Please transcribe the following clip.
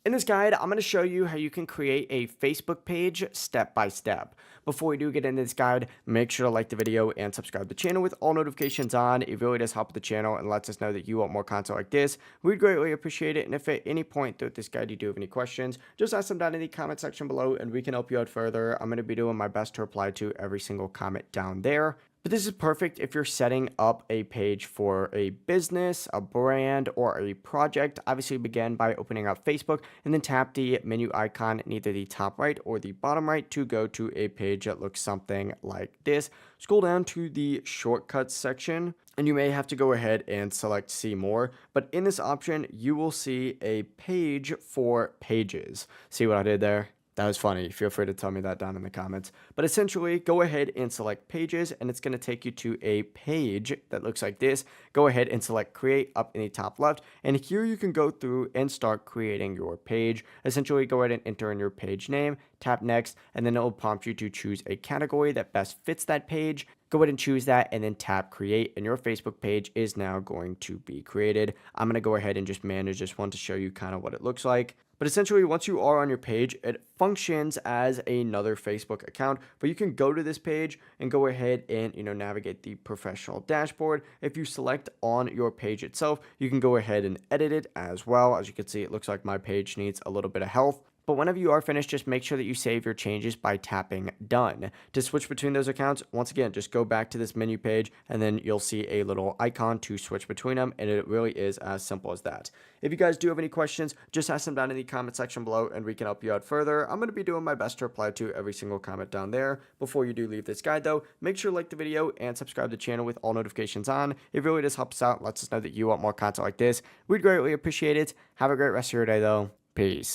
In this guide, I'm going to show you how you can create a Facebook page step by step. Before we do get into this guide, make sure to like the video and subscribe to the channel with all notifications on. It really does help the channel and lets us know that you want more content like this. We'd greatly appreciate it. And if at any point throughout this guide you do have any questions, just ask them down in the comment section below and we can help you out further. I'm going to be doing my best to reply to every single comment down there. But this is perfect if you're setting up a page for a business, a brand, or a project. Obviously, begin by opening up Facebook and then tap the menu icon in either the top right or the bottom right to go to a page that looks something like this. Scroll down to the shortcuts section and you may have to go ahead and select see more. But in this option, you will see a page for pages. See what I did there? That was funny. Feel free to tell me that down in the comments. But essentially, go ahead and select pages, and it's going to take you to a page that looks like this. Go ahead and select create up in the top left, and here you can go through and start creating your page. Essentially, go ahead and enter in your page name, tap next, and then it will prompt you to choose a category that best fits that page. Go ahead and choose that and then tap create, and your Facebook page is now going to be created. I'm going to go ahead and just manage this one to show you kind of what it looks like. But essentially, once you are on your page, it functions as another Facebook account. But you can go to this page and go ahead and navigate the professional dashboard. If you select on your page itself, you can go ahead and edit it as well. As you can see, it looks like my page needs a little bit of help. But whenever you are finished, just make sure that you save your changes by tapping done. To switch between those accounts, once again, just go back to this menu page and then you'll see a little icon to switch between them. And it really is as simple as that. If you guys do have any questions, just ask them down in the comment section below and we can help you out further. I'm going to be doing my best to reply to every single comment down there. Before you do leave this guide though, make sure to like the video and subscribe to the channel with all notifications on. It really does help us out and lets us know that you want more content like this. We'd greatly appreciate it. Have a great rest of your day though. Peace.